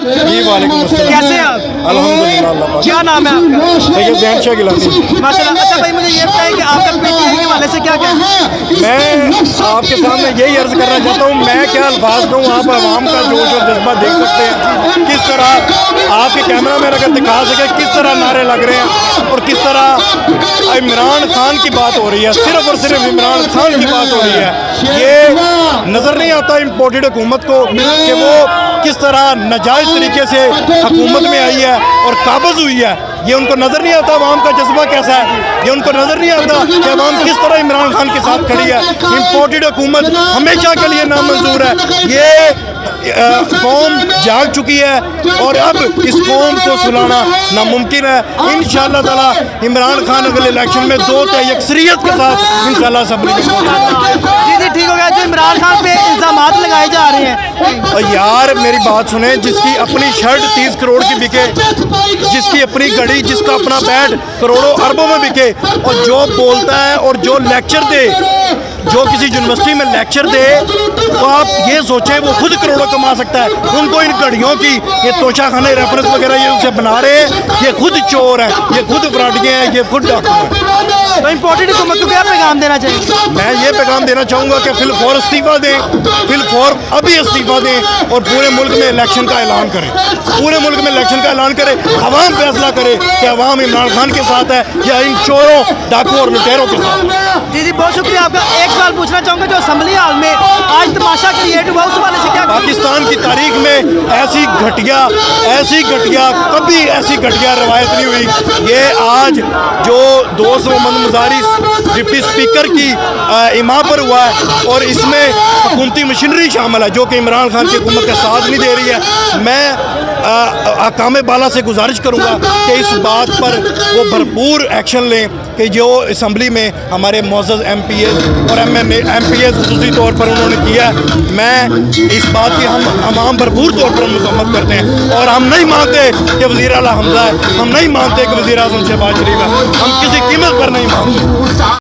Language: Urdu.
جی وعلیکم السلام. کیسے ہیں آپ؟ الحمدللہ اللہ پاک. کیا نام ہے آپ کا؟ سید ذہن شاہ گیلانی. ماشاء اللہ. اچھا بھائی مجھے یہ بتائیں کہ آپ کا PTI کے حوالے سے کیا کہنا ہے؟ میں آپ کے سامنے یہی عرض کرنا چاہتا ہوں، میں کیا الفاظ دوں، آپ عوام کا جوش اور جذبہ دیکھ سکتے ہیں کس طرح آپ کے کیمرہ مین اگر دکھا سکے کس طرح نعرے لگ رہے ہیں اور کس طرح عمران خان کی بات ہو رہی ہے، صرف اور صرف عمران خان کی بات ہو رہی ہے. یہ نظر نہیں آتا امپورٹڈ حکومت کو کہ وہ کس طرح ناجائز طریقے سے حکومت میں آئی ہے اور قابض ہوئی ہے. یہ ان کو نظر نہیں آتا عوام کا جذبہ کیسا ہے، یہ ان کو نظر نہیں آتا کہ عوام کس طرح عمران خان کے ساتھ کھڑی ہے. امپورٹڈ حکومت ہمیشہ کے لیے نامنظور ہے. یہ قوم جاگ چکی ہے اور اب اس قوم کو سلانا ناممکن ہے. انشاءاللہ تعالی عمران خان اگلے الیکشن میں 2 تہائی اکثریت کے ساتھ انشاءاللہ اسمبلی میں جی ٹھیک ہو گیا. جو عمران خان پہ الزامات لگائے جا رہے ہیں، یار میری بات سنیں، جس کی اپنی شرٹ 30 کروڑ کی بکے، جس کی اپنی گھڑی، جس کا اپنا بیٹ کروڑوں اربوں میں بکے، اور جو بولتا ہے اور جو لیکچر دے، جو کسی یونیورسٹی میں لیکچر دے، تو آپ یہ سوچیں وہ خود کروڑوں کما سکتا ہے. ان کو ان گھڑیوں کی یہ توشہ خانے ریفرنس وغیرہ یہ اسے بنا رہے ہیں، یہ خود چور ہیں، یہ خود فراڈیے ہیں، یہ خود ڈاکو ہیں. تو امپورٹنٹ حکومت کو کیا پیغام دینا چاہیے؟ میں یہ پیغام دینا چاہوں گا کہ فی الفور استعفیٰ دیں، فی الفور ابھی استعفیٰ دیں اور پورے ملک میں الیکشن کا اعلان کریں. پورے ملک میں الیکشن کا اعلان کرے، عوام فیصلہ کرے کہ عوام عمران خان کے ساتھ ہے یا ان چوروں، ڈاکو اور لٹیروں کے ساتھ. جی بہت شکریہ آپ کا. ایک سوال پوچھنا چاہوں گا، جو اسمبلی ہال میں آج تماشا کریٹ ہوا اس حوالے سے کیا پاکستان کی تاریخ میں ایسی گھٹیا کبھی ایسی گھٹیا روایت نہیں ہوئی. یہ آج جو دوست محمد مظاہری ڈپٹی اسپیکر کی اماں پر ہوا ہے اور اس میں حکومتی مشینری شامل ہے جو کہ عمران خان کی حکومت کا ساتھ نہیں دے رہی ہے. میں حکام بالا سے گزارش کروں گا کہ اس بات پر وہ بھرپور ایکشن لیں کہ جو اسمبلی میں ہمارے معزز MPs اور MPs خصوصی طور پر انہوں نے کیا ہے. میں اس بات کی ہم عوام بھرپور طور پر مذمت کرتے ہیں اور ہم نہیں مانتے کہ وزیر اعلیٰ حمزہ ہے، ہم نہیں مانتے کہ وزیر اعظم شہباز شریف ہے، ہم کسی قیمت پر نہیں مانتے.